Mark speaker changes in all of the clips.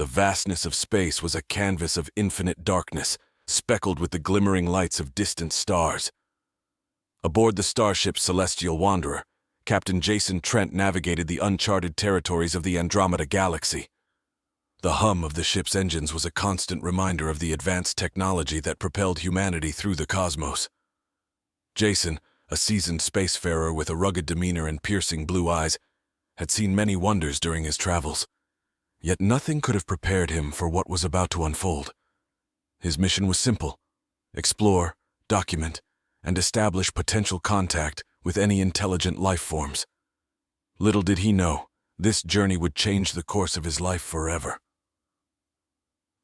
Speaker 1: The vastness of space was a canvas of infinite darkness, speckled with the glimmering lights of distant stars. Aboard the starship Celestial Wanderer, Captain Jason Trent navigated the uncharted territories of the Andromeda Galaxy. The hum of the ship's engines was a constant reminder of the advanced technology that propelled humanity through the cosmos. Jason, a seasoned spacefarer with a rugged demeanor and piercing blue eyes, had seen many wonders during his travels. Yet nothing could have prepared him for what was about to unfold. His mission was simple: explore, document, and establish potential contact with any intelligent life forms. Little did he know, this journey would change the course of his life forever.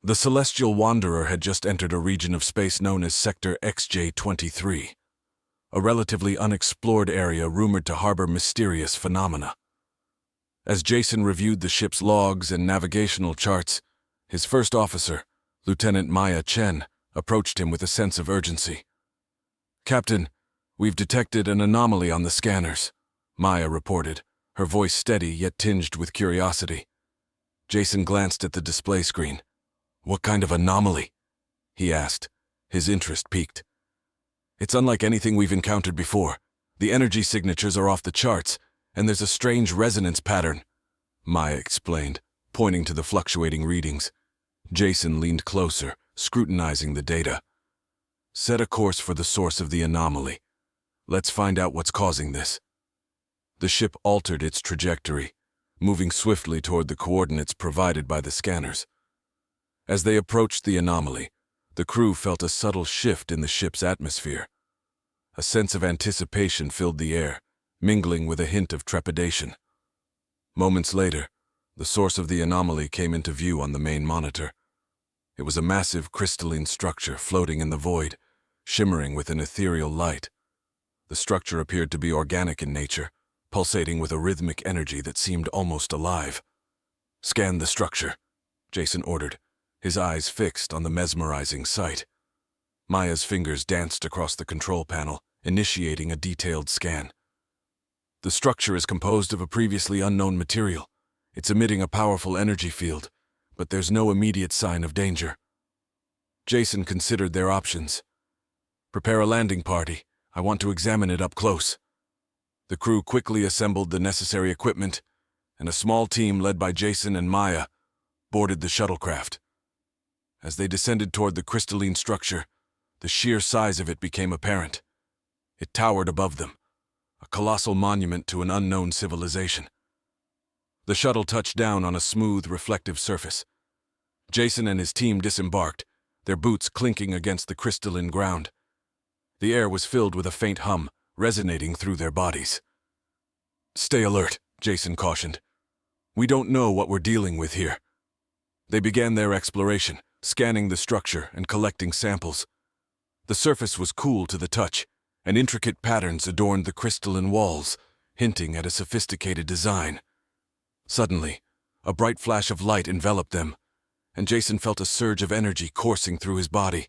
Speaker 1: The Celestial Wanderer had just entered a region of space known as Sector XJ-23, a relatively unexplored area rumored to harbor mysterious phenomena. As Jason reviewed the ship's logs and navigational charts, his first officer, Lieutenant Maya Chen, approached him with a sense of urgency. "Captain, we've detected an anomaly on the scanners," Maya reported, her voice steady yet tinged with curiosity. Jason glanced at the display screen. "What kind of anomaly?" he asked, his interest piqued. "It's unlike anything we've encountered before. The energy signatures are off the charts, and there's a strange resonance pattern," Maya explained, pointing to the fluctuating readings. Jason leaned closer, scrutinizing the data. "Set a course for the source of the anomaly. Let's find out what's causing this." The ship altered its trajectory, moving swiftly toward the coordinates provided by the scanners. As they approached the anomaly, the crew felt a subtle shift in the ship's atmosphere. A sense of anticipation filled the air, mingling with a hint of trepidation. Moments later, the source of the anomaly came into view on the main monitor. It was a massive crystalline structure floating in the void, shimmering with an ethereal light. The structure appeared to be organic in nature, pulsating with a rhythmic energy that seemed almost alive. "Scan the structure," Jason ordered, his eyes fixed on the mesmerizing sight. Maya's fingers danced across the control panel, initiating a detailed scan. "The structure is composed of a previously unknown material. It's emitting a powerful energy field, but there's no immediate sign of danger." Jason considered their options. "Prepare a landing party. I want to examine it up close." The crew quickly assembled the necessary equipment, and a small team led by Jason and Maya boarded the shuttlecraft. As they descended toward the crystalline structure, the sheer size of it became apparent. It towered above them, a colossal monument to an unknown civilization. The shuttle touched down on a smooth, reflective surface. Jason and his team disembarked, their boots clinking against the crystalline ground. The air was filled with a faint hum, resonating through their bodies. "Stay alert," Jason cautioned. "We don't know what we're dealing with here." They began their exploration, scanning the structure and collecting samples. The surface was cool to the touch, and intricate patterns adorned the crystalline walls, hinting at a sophisticated design. Suddenly, a bright flash of light enveloped them, and Jason felt a surge of energy coursing through his body.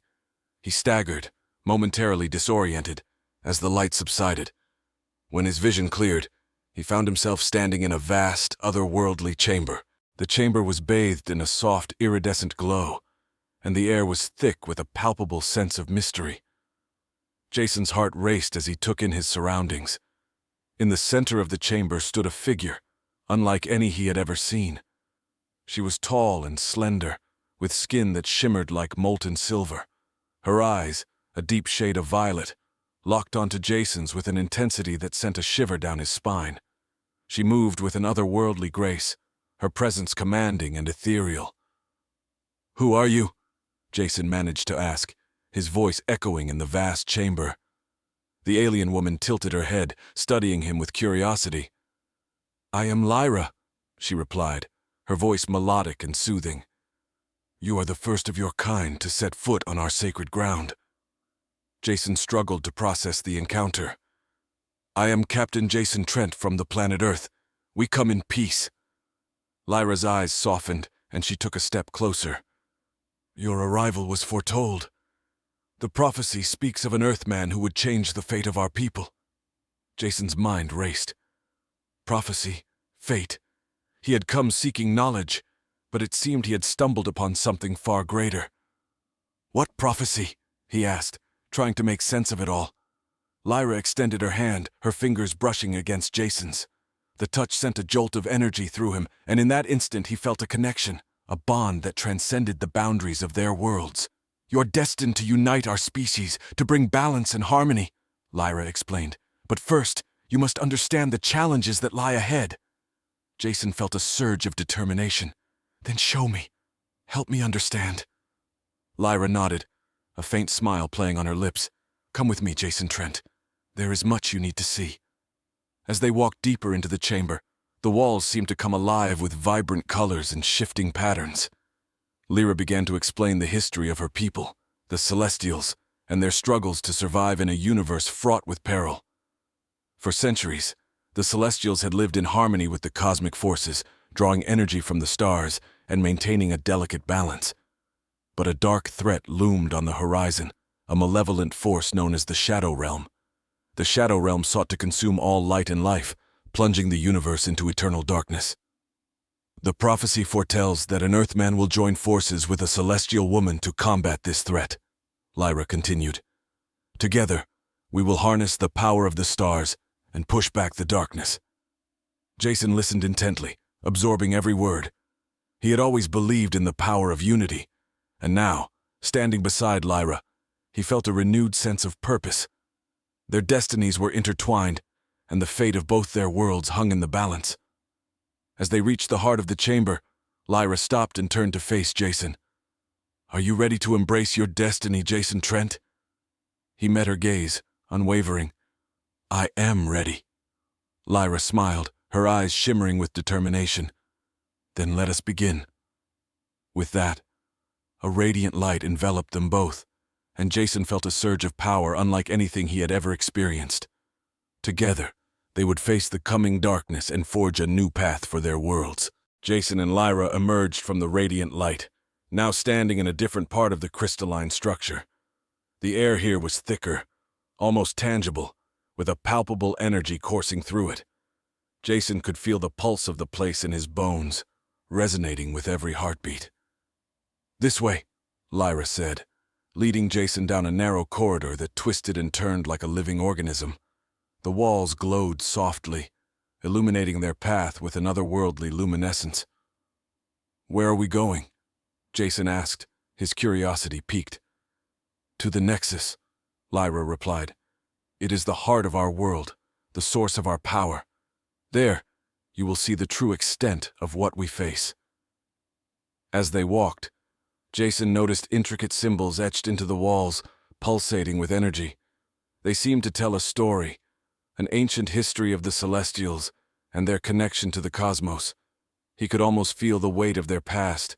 Speaker 1: He staggered, momentarily disoriented, as the light subsided. When his vision cleared, he found himself standing in a vast, otherworldly chamber. The chamber was bathed in a soft, iridescent glow, and the air was thick with a palpable sense of mystery. Jason's heart raced as he took in his surroundings. In the center of the chamber stood a figure, unlike any he had ever seen. She was tall and slender, with skin that shimmered like molten silver. Her eyes, a deep shade of violet, locked onto Jason's with an intensity that sent a shiver down his spine. She moved with an otherworldly grace, her presence commanding and ethereal. "Who are you?" Jason managed to ask, his voice echoing in the vast chamber. The alien woman tilted her head, studying him with curiosity. "I am Lyra," she replied, her voice melodic and soothing. "You are the first of your kind to set foot on our sacred ground." Jason struggled to process the encounter. "I am Captain Jason Trent from the planet Earth. We come in peace." Lyra's eyes softened, and she took a step closer. "Your arrival was foretold. The prophecy speaks of an Earthman who would change the fate of our people." Jason's mind raced. Prophecy, fate. He had come seeking knowledge, but it seemed he had stumbled upon something far greater. "What prophecy?" he asked, trying to make sense of it all. Lyra extended her hand, her fingers brushing against Jason's. The touch sent a jolt of energy through him, and in that instant he felt a connection, a bond that transcended the boundaries of their worlds. "You're destined to unite our species, to bring balance and harmony," Lyra explained. "But first, you must understand the challenges that lie ahead." Jason felt a surge of determination. "Then show me. Help me understand." Lyra nodded, a faint smile playing on her lips. "Come with me, Jason Trent. There is much you need to see." As they walked deeper into the chamber, the walls seemed to come alive with vibrant colors and shifting patterns. Lyra began to explain the history of her people, the Celestials, and their struggles to survive in a universe fraught with peril. For centuries, the Celestials had lived in harmony with the cosmic forces, drawing energy from the stars and maintaining a delicate balance. But a dark threat loomed on the horizon, a malevolent force known as the Shadow Realm. The Shadow Realm sought to consume all light and life, plunging the universe into eternal darkness. "The prophecy foretells that an Earthman will join forces with a celestial woman to combat this threat," Lyra continued. "Together, we will harness the power of the stars and push back the darkness." Jason listened intently, absorbing every word. He had always believed in the power of unity, and now, standing beside Lyra, he felt a renewed sense of purpose. Their destinies were intertwined, and the fate of both their worlds hung in the balance. As they reached the heart of the chamber, Lyra stopped and turned to face Jason. "Are you ready to embrace your destiny, Jason Trent?" He met her gaze, unwavering. "I am ready." Lyra smiled, her eyes shimmering with determination. "Then let us begin." With that, a radiant light enveloped them both, and Jason felt a surge of power unlike anything he had ever experienced. Together, they would face the coming darkness and forge a new path for their worlds. Jason and Lyra emerged from the radiant light, now standing in a different part of the crystalline structure. The air here was thicker, almost tangible, with a palpable energy coursing through it. Jason could feel the pulse of the place in his bones, resonating with every heartbeat. "This way," Lyra said, leading Jason down a narrow corridor that twisted and turned like a living organism. The walls glowed softly, illuminating their path with an otherworldly luminescence. "Where are we going?" Jason asked, his curiosity piqued. "To the Nexus," Lyra replied. "It is the heart of our world, the source of our power. There, you will see the true extent of what we face." As they walked, Jason noticed intricate symbols etched into the walls, pulsating with energy. They seemed to tell a story, an ancient history of the Celestials and their connection to the cosmos. He could almost feel the weight of their past,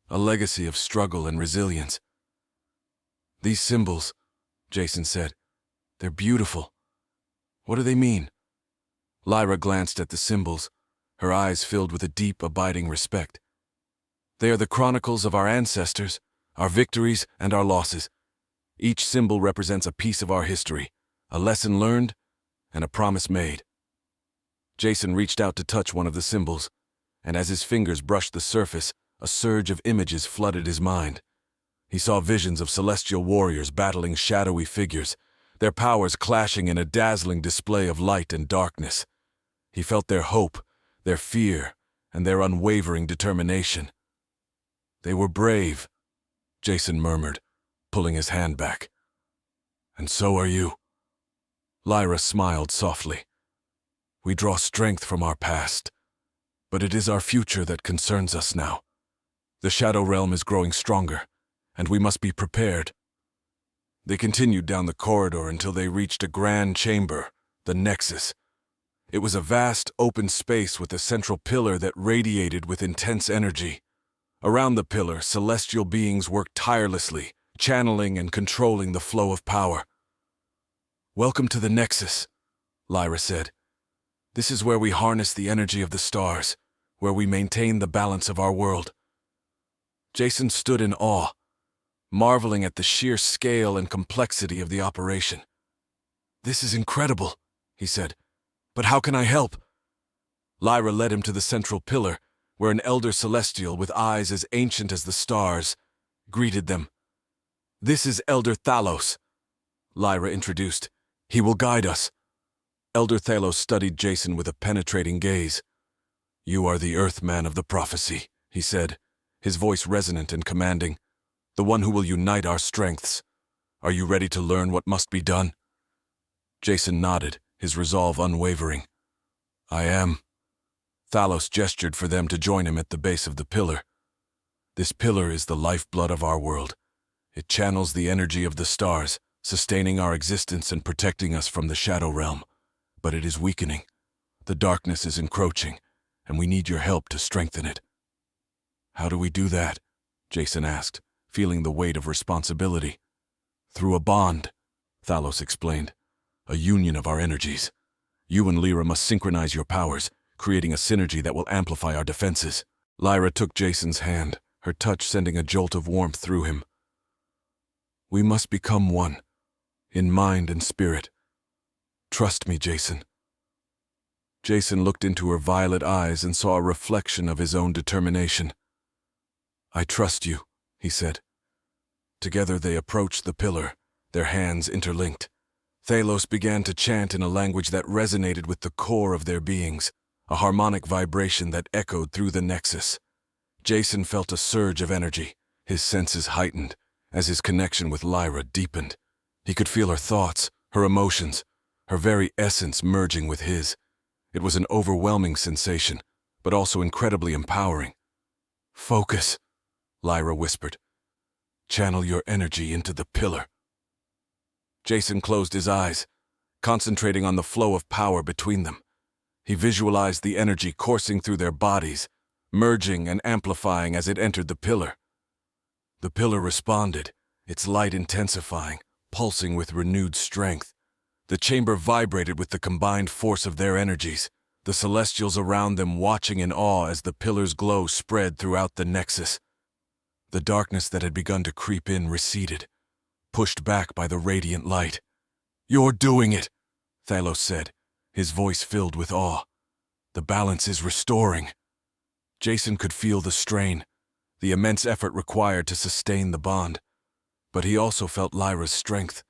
Speaker 1: a legacy of struggle and resilience. "These symbols," Jason said, "they're beautiful. What do they mean?" Lyra glanced at the symbols, her eyes filled with a deep, abiding respect. "They are the chronicles of our ancestors, our victories and our losses. Each symbol represents a piece of our history, a lesson learned, and a promise made." Jason reached out to touch one of the symbols, and as his fingers brushed the surface, a surge of images flooded his mind. He saw visions of celestial warriors battling shadowy figures, their powers clashing in a dazzling display of light and darkness. He felt their hope, their fear, and their unwavering determination. "They were brave," Jason murmured, pulling his hand back. "And so are you." Lyra smiled softly. "We draw strength from our past, but it is our future that concerns us now. The Shadow Realm is growing stronger, and we must be prepared." They continued down the corridor until they reached a grand chamber, the Nexus. It was a vast, open space with a central pillar that radiated with intense energy. Around the pillar, celestial beings worked tirelessly, channeling and controlling the flow of power. "Welcome to the Nexus," Lyra said. "This is where we harness the energy of the stars, where we maintain the balance of our world." Jason stood in awe, marveling at the sheer scale and complexity of the operation. "This is incredible," he said. "But how can I help?" Lyra led him to the central pillar, where an elder celestial with eyes as ancient as the stars greeted them. "This is Elder Thalos," Lyra introduced. "He will guide us." Elder Thalos studied Jason with a penetrating gaze. "You are the Earthman of the prophecy," he said, his voice resonant and commanding. "The one who will unite our strengths. Are you ready to learn what must be done?" Jason nodded, his resolve unwavering. "I am." Thalos gestured for them to join him at the base of the pillar. "This pillar is the lifeblood of our world. It channels the energy of the stars, sustaining our existence and protecting us from the shadow realm. But it is weakening. The darkness is encroaching, and we need your help to strengthen it." "How do we do that?" Jason asked, feeling the weight of responsibility. "Through a bond," Thalos explained. "A union of our energies. You and Lyra must synchronize your powers, creating a synergy that will amplify our defenses." Lyra took Jason's hand, her touch sending a jolt of warmth through him. "We must become one, in mind and spirit. Trust me, Jason." Jason looked into her violet eyes and saw a reflection of his own determination. "I trust you," he said. Together they approached the pillar, their hands interlinked. Thalos began to chant in a language that resonated with the core of their beings, a harmonic vibration that echoed through the Nexus. Jason felt a surge of energy, his senses heightened, as his connection with Lyra deepened. He could feel her thoughts, her emotions, her very essence merging with his. It was an overwhelming sensation, but also incredibly empowering. "Focus," Lyra whispered. "Channel your energy into the pillar." Jason closed his eyes, concentrating on the flow of power between them. He visualized the energy coursing through their bodies, merging and amplifying as it entered the pillar. The pillar responded, its light intensifying, pulsing with renewed strength. The chamber vibrated with the combined force of their energies, the celestials around them watching in awe as the pillar's glow spread throughout the Nexus. The darkness that had begun to creep in receded, pushed back by the radiant light. "You're doing it," Thalos said, his voice filled with awe. "The balance is restoring." Jason could feel the strain, the immense effort required to sustain the bond. But he also felt Lyra's strength,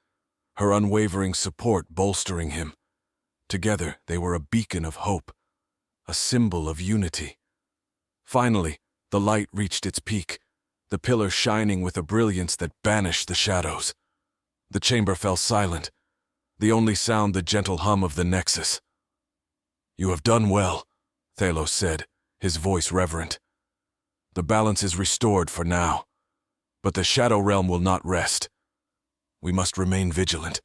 Speaker 1: her unwavering support bolstering him. Together they were a beacon of hope, a symbol of unity. Finally, the light reached its peak, the pillar shining with a brilliance that banished the shadows. The chamber fell silent, the only sound the gentle hum of the Nexus. "You have done well," Thalos said, his voice reverent. "The balance is restored for now, but the shadow realm will not rest. We must remain vigilant."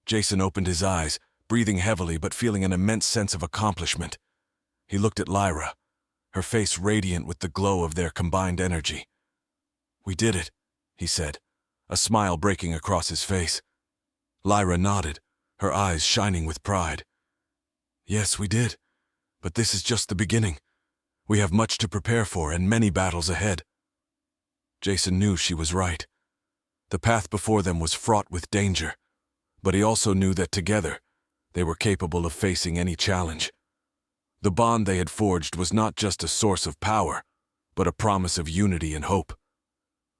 Speaker 1: Jason opened his eyes, breathing heavily but feeling an immense sense of accomplishment. He looked at Lyra, her face radiant with the glow of their combined energy. "We did it," he said, a smile breaking across his face. Lyra nodded, her eyes shining with pride. "Yes, we did, but this is just the beginning. We have much to prepare for and many battles ahead." Jason knew she was right. The path before them was fraught with danger, but he also knew that together they were capable of facing any challenge. The bond they had forged was not just a source of power, but a promise of unity and hope.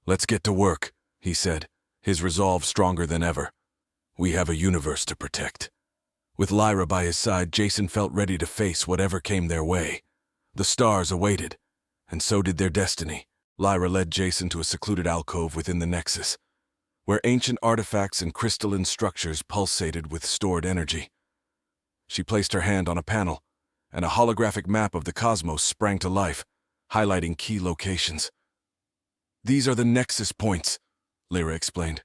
Speaker 1: "Let's get to work," he said, his resolve stronger than ever. "We have a universe to protect." With Lyra by his side, Jason felt ready to face whatever came their way. The stars awaited, and so did their destiny. Lyra led Jason to a secluded alcove within the Nexus, where ancient artifacts and crystalline structures pulsated with stored energy. She placed her hand on a panel, and a holographic map of the cosmos sprang to life, highlighting key locations. "These are the Nexus points," Lyra explained.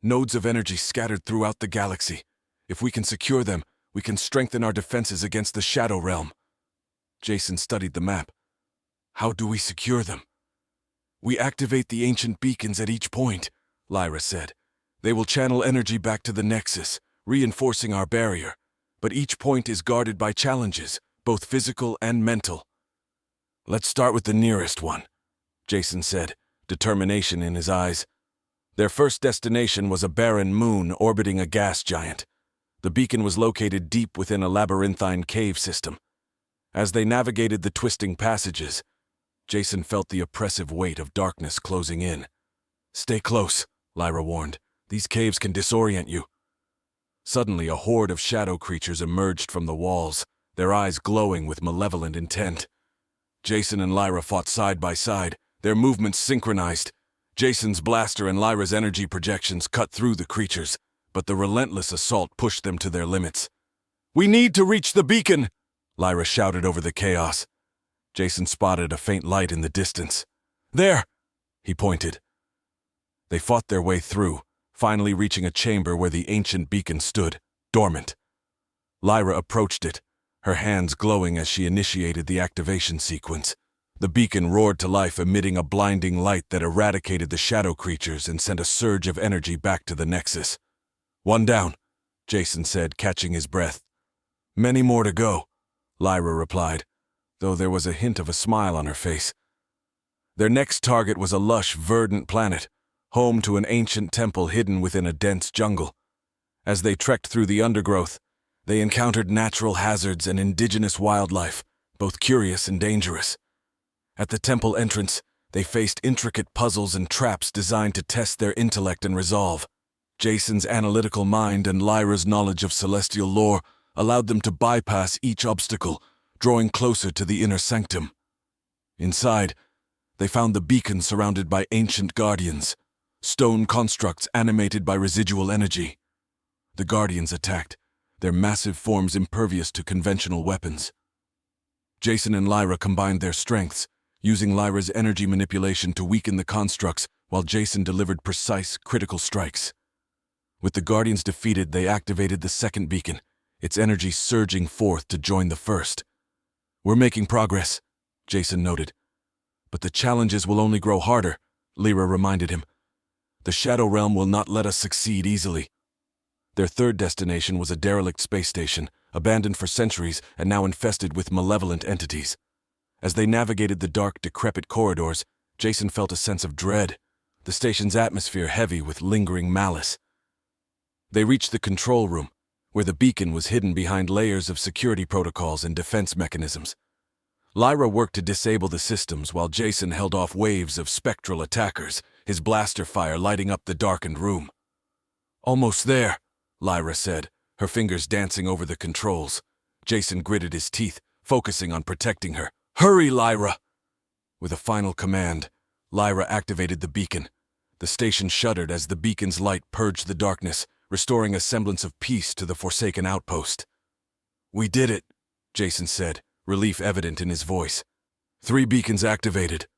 Speaker 1: "Nodes of energy scattered throughout the galaxy. If we can secure them, we can strengthen our defenses against the Shadow Realm." Jason studied the map. "How do we secure them?" "We activate the ancient beacons at each point," Lyra said. "They will channel energy back to the Nexus, reinforcing our barrier. But each point is guarded by challenges, both physical and mental." "Let's start with the nearest one," Jason said, determination in his eyes. Their first destination was a barren moon orbiting a gas giant. The beacon was located deep within a labyrinthine cave system. As they navigated the twisting passages, Jason felt the oppressive weight of darkness closing in. "Stay close," Lyra warned. "These caves can disorient you." Suddenly, a horde of shadow creatures emerged from the walls, their eyes glowing with malevolent intent. Jason and Lyra fought side by side, their movements synchronized. Jason's blaster and Lyra's energy projections cut through the creatures, but the relentless assault pushed them to their limits. "We need to reach the beacon!" Lyra shouted over the chaos. Jason spotted a faint light in the distance. "There!" he pointed. They fought their way through, finally reaching a chamber where the ancient beacon stood, dormant. Lyra approached it, her hands glowing as she initiated the activation sequence. The beacon roared to life, emitting a blinding light that eradicated the shadow creatures and sent a surge of energy back to the Nexus. "One down," Jason said, catching his breath. "Many more to go," Lyra replied, though there was a hint of a smile on her face. Their next target was a lush, verdant planet, home to an ancient temple hidden within a dense jungle. As they trekked through the undergrowth, they encountered natural hazards and indigenous wildlife, both curious and dangerous. At the temple entrance, they faced intricate puzzles and traps designed to test their intellect and resolve. Jason's analytical mind and Lyra's knowledge of celestial lore allowed them to bypass each obstacle, drawing closer to the inner sanctum. Inside, they found the beacon surrounded by ancient guardians, stone constructs animated by residual energy. The guardians attacked, their massive forms impervious to conventional weapons. Jason and Lyra combined their strengths, using Lyra's energy manipulation to weaken the constructs, while Jason delivered precise, critical strikes. With the Guardians defeated, they activated the second beacon, its energy surging forth to join the first. "We're making progress," Jason noted. "But the challenges will only grow harder," Lyra reminded him. "The Shadow Realm will not let us succeed easily." Their third destination was a derelict space station, abandoned for centuries and now infested with malevolent entities. As they navigated the dark, decrepit corridors, Jason felt a sense of dread, the station's atmosphere heavy with lingering malice. They reached the control room, where the beacon was hidden behind layers of security protocols and defense mechanisms. Lyra worked to disable the systems while Jason held off waves of spectral attackers, his blaster fire lighting up the darkened room. "Almost there," Lyra said, her fingers dancing over the controls. Jason gritted his teeth, focusing on protecting her. "Hurry, Lyra!" With a final command, Lyra activated the beacon. The station shuddered as the beacon's light purged the darkness, restoring a semblance of peace to the forsaken outpost. "We did it," Jason said, relief evident in his voice. "3 beacons activated,"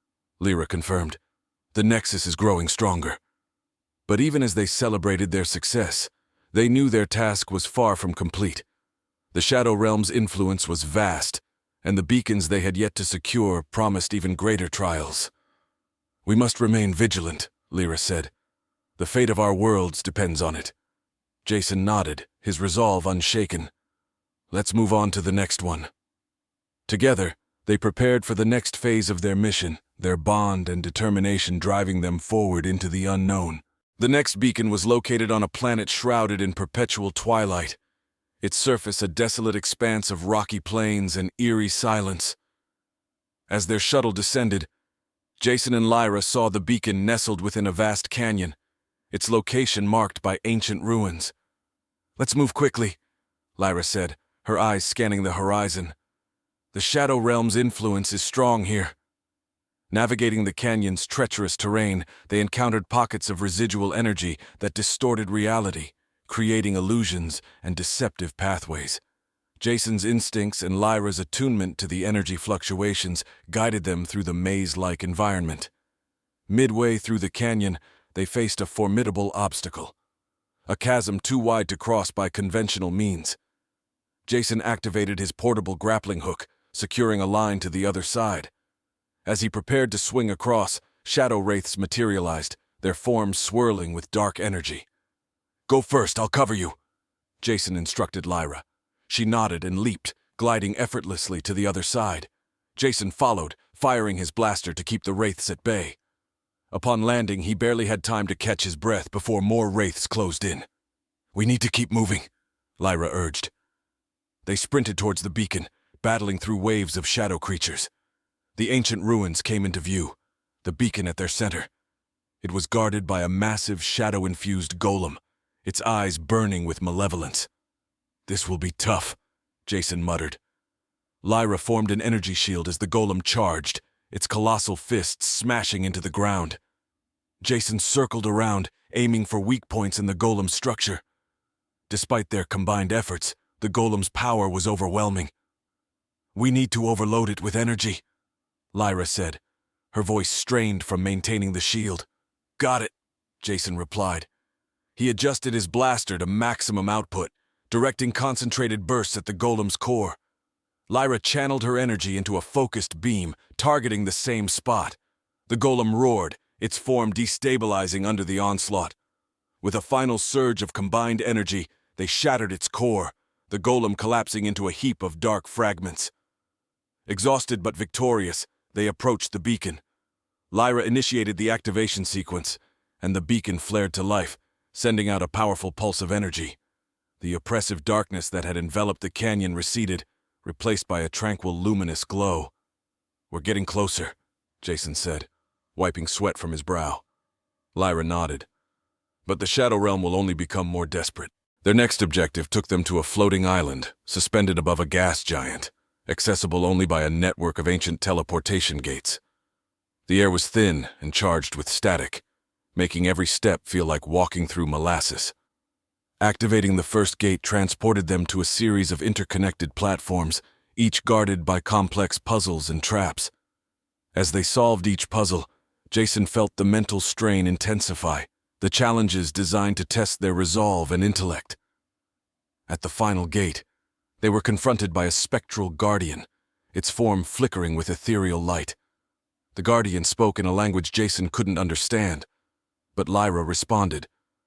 Speaker 1: Lyra confirmed. "The Nexus is growing stronger." But even as they celebrated their success, they knew their task was far from complete. The Shadow Realm's influence was vast, and the beacons they had yet to secure promised even greater trials. "We must remain vigilant," Lyra said. "The fate of our worlds depends on it." Jason nodded, his resolve unshaken. "Let's move on to the next one." Together, they prepared for the next phase of their mission, their bond and determination driving them forward into the unknown. The next beacon was located on a planet shrouded in perpetual twilight, its surface a desolate expanse of rocky plains and eerie silence. As their shuttle descended, Jason and Lyra saw the beacon nestled within a vast canyon, its location marked by ancient ruins. "Let's move quickly," Lyra said, her eyes scanning the horizon. "The Shadow Realm's influence is strong here." Navigating the canyon's treacherous terrain, they encountered pockets of residual energy that distorted reality, creating illusions and deceptive pathways. Jason's instincts and Lyra's attunement to the energy fluctuations guided them through the maze-like environment. Midway through the canyon, they faced a formidable obstacle, a chasm too wide to cross by conventional means. Jason activated his portable grappling hook, securing a line to the other side. As he prepared to swing across, shadow wraiths materialized, their forms swirling with dark energy. "Go first, I'll cover you," Jason instructed Lyra. She nodded and leaped, gliding effortlessly to the other side. Jason followed, firing his blaster to keep the wraiths at bay. Upon landing, he barely had time to catch his breath before more wraiths closed in. "We need to keep moving," Lyra urged. They sprinted towards the beacon, battling through waves of shadow creatures. The ancient ruins came into view, the beacon at their center. It was guarded by a massive shadow-infused golem, its eyes burning with malevolence. "This will be tough," Jason muttered. Lyra formed an energy shield as the golem charged, its colossal fists smashing into the ground. Jason circled around, aiming for weak points in the golem's structure. Despite their combined efforts, the golem's power was overwhelming. "We need to overload it with energy," Lyra said, her voice strained from maintaining the shield. "Got it," Jason replied. He adjusted his blaster to maximum output, directing concentrated bursts at the golem's core. Lyra channeled her energy into a focused beam, targeting the same spot. The golem roared, its form destabilizing under the onslaught. With a final surge of combined energy, they shattered its core, the golem collapsing into a heap of dark fragments. Exhausted but victorious, they approached the beacon. Lyra initiated the activation sequence, and the beacon flared to life, sending out a powerful pulse of energy. The oppressive darkness that had enveloped the canyon receded, replaced by a tranquil, luminous glow. "We're getting closer," Jason said, wiping sweat from his brow. Lyra nodded. But the Shadow Realm will only become more desperate. Their next objective took them to a floating island, suspended above a gas giant, accessible only by a network of ancient teleportation gates. The air was thin and charged with static, making every step feel like walking through molasses. Activating the first gate transported them to a series of interconnected platforms, each guarded by complex puzzles and traps. As they solved each puzzle, Jason felt the mental strain intensify, the challenges designed to test their resolve and intellect. At the final gate, they were confronted by a spectral guardian, its form flickering with ethereal light. The guardian spoke in a language Jason couldn't understand, but Lyra responded,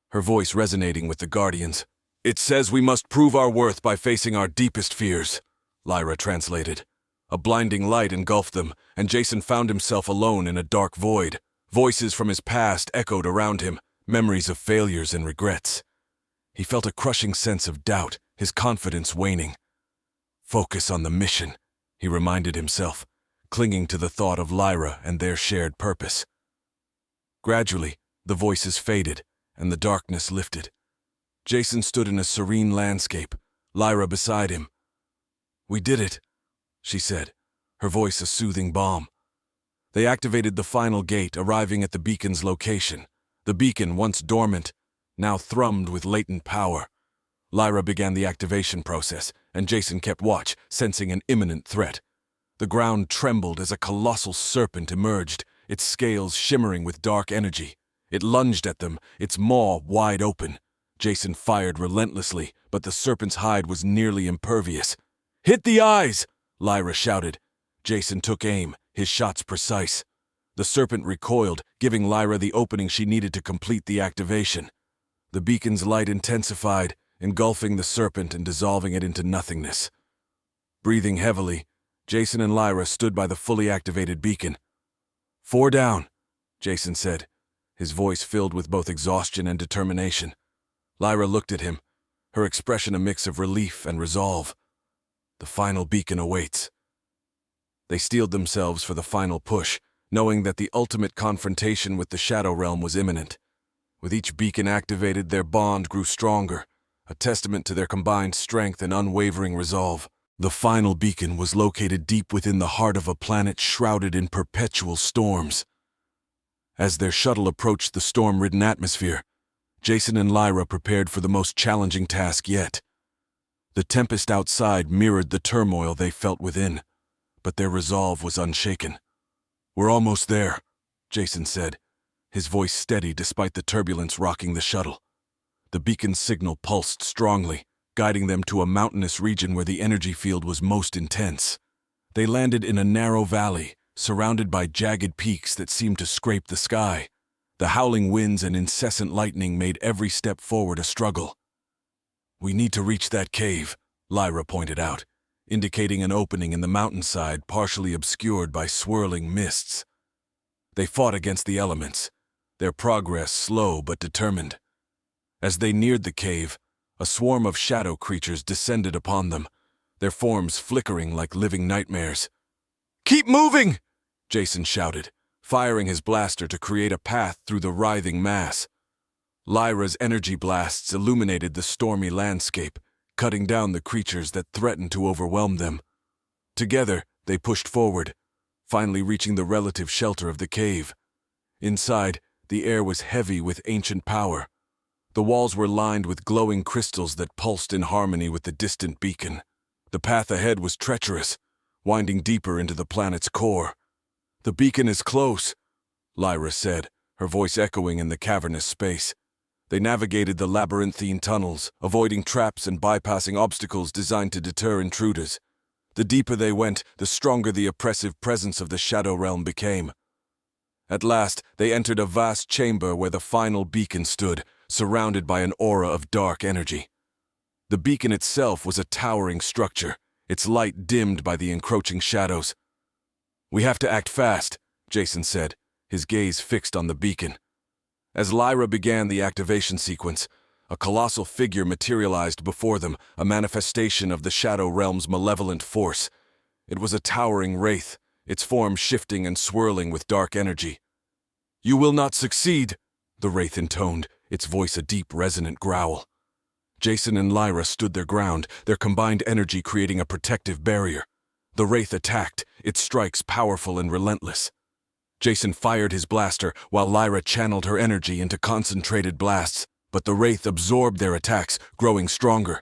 Speaker 1: her voice resonating with the guardians. "It says we must prove our worth by facing our deepest fears," Lyra translated. A blinding light engulfed them, and Jason found himself alone in a dark void. Voices from his past echoed around him, memories of failures and regrets. He felt a crushing sense of doubt, his confidence waning. "Focus on the mission," he reminded himself, clinging to the thought of Lyra and their shared purpose. Gradually, the voices faded, and the darkness lifted. Jason stood in a serene landscape, Lyra beside him. "We did it," she said, her voice a soothing balm. They activated the final gate, arriving at the beacon's location. The beacon, once dormant, now thrummed with latent power. Lyra began the activation process, and Jason kept watch, sensing an imminent threat. The ground trembled as a colossal serpent emerged, its scales shimmering with dark energy. It lunged at them, its maw wide open. Jason fired relentlessly, but the serpent's hide was nearly impervious. "Hit the eyes!" Lyra shouted. Jason took aim, his shots precise. The serpent recoiled, giving Lyra the opening she needed to complete the activation. The beacon's light intensified, engulfing the serpent and dissolving it into nothingness. Breathing heavily, Jason and Lyra stood by the fully activated beacon. "4 down," Jason said, his voice filled with both exhaustion and determination. Lyra looked at him, her expression a mix of relief and resolve. "The final beacon awaits." They steeled themselves for the final push, knowing that the ultimate confrontation with the Shadow Realm was imminent. With each beacon activated, their bond grew stronger, a testament to their combined strength and unwavering resolve. The final beacon was located deep within the heart of a planet shrouded in perpetual storms. As their shuttle approached the storm-ridden atmosphere, Jason and Lyra prepared for the most challenging task yet. The tempest outside mirrored the turmoil they felt within, but their resolve was unshaken. "We're almost there," Jason said, his voice steady despite the turbulence rocking the shuttle. The beacon's signal pulsed strongly, guiding them to a mountainous region where the energy field was most intense. They landed in a narrow valley, surrounded by jagged peaks that seemed to scrape the sky. The howling winds and incessant lightning made every step forward a struggle. "We need to reach that cave," Lyra pointed out, indicating an opening in the mountainside partially obscured by swirling mists. They fought against the elements, their progress slow but determined. As they neared the cave, a swarm of shadow creatures descended upon them, their forms flickering like living nightmares. "Keep moving!" Jason shouted, firing his blaster to create a path through the writhing mass. Lyra's energy blasts illuminated the stormy landscape, cutting down the creatures that threatened to overwhelm them. Together, they pushed forward, finally reaching the relative shelter of the cave. Inside, the air was heavy with ancient power. The walls were lined with glowing crystals that pulsed in harmony with the distant beacon. The path ahead was treacherous, winding deeper into the planet's core. "The beacon is close," Lyra said, her voice echoing in the cavernous space. They navigated the labyrinthine tunnels, avoiding traps and bypassing obstacles designed to deter intruders. The deeper they went, the stronger the oppressive presence of the Shadow Realm became. At last, they entered a vast chamber where the final beacon stood, surrounded by an aura of dark energy. The beacon itself was a towering structure, its light dimmed by the encroaching shadows. "We have to act fast," Jason said, his gaze fixed on the beacon. As Lyra began the activation sequence, a colossal figure materialized before them, a manifestation of the Shadow Realm's malevolent force. It was a towering wraith, its form shifting and swirling with dark energy. "You will not succeed," the wraith intoned, its voice a deep, resonant growl. Jason and Lyra stood their ground, their combined energy creating a protective barrier. The wraith attacked, its strikes powerful and relentless. Jason fired his blaster while Lyra channeled her energy into concentrated blasts, but the wraith absorbed their attacks, growing stronger.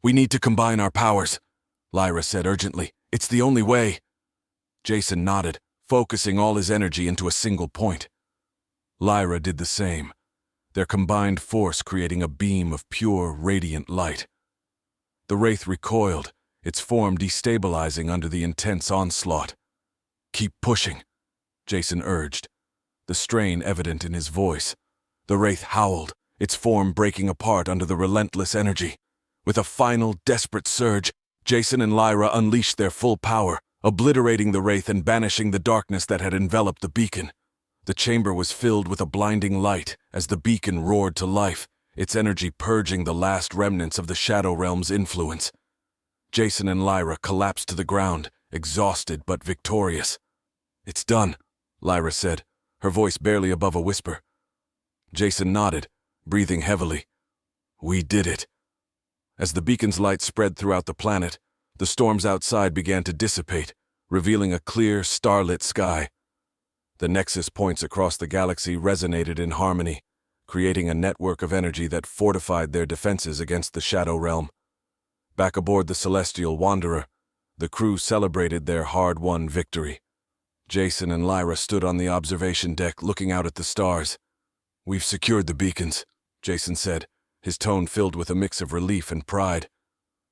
Speaker 1: "We need to combine our powers," Lyra said urgently. "It's the only way." Jason nodded, focusing all his energy into a single point. Lyra did the same, their combined force creating a beam of pure, radiant light. The wraith recoiled, its form destabilizing under the intense onslaught. "Keep pushing," Jason urged, the strain evident in his voice. The wraith howled, its form breaking apart under the relentless energy. With a final, desperate surge, Jason and Lyra unleashed their full power, obliterating the wraith and banishing the darkness that had enveloped the beacon. The chamber was filled with a blinding light as the beacon roared to life, its energy purging the last remnants of the Shadow Realm's influence. Jason and Lyra collapsed to the ground, exhausted but victorious. "It's done," Lyra said, her voice barely above a whisper. Jason nodded, breathing heavily. "We did it." As the beacon's light spread throughout the planet, the storms outside began to dissipate, revealing a clear, starlit sky. The Nexus points across the galaxy resonated in harmony, creating a network of energy that fortified their defenses against the Shadow Realm. Back aboard the Celestial Wanderer, the crew celebrated their hard-won victory. Jason and Lyra stood on the observation deck looking out at the stars. "We've secured the beacons," Jason said, his tone filled with a mix of relief and pride.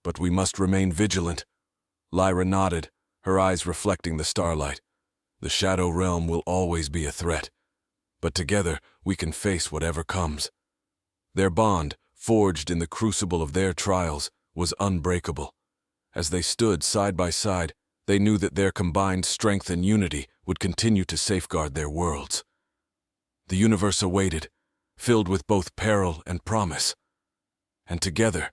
Speaker 1: "But we must remain vigilant." Lyra nodded, her eyes reflecting the starlight. "The Shadow Realm will always be a threat, but together we can face whatever comes." Their bond, forged in the crucible of their trials, was unbreakable. As they stood side by side, they knew that their combined strength and unity would continue to safeguard their worlds. The universe awaited, filled with both peril and promise. And together,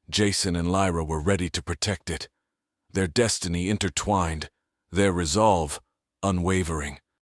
Speaker 1: Jason and Lyra were ready to protect it, their destiny intertwined, their resolve unwavering.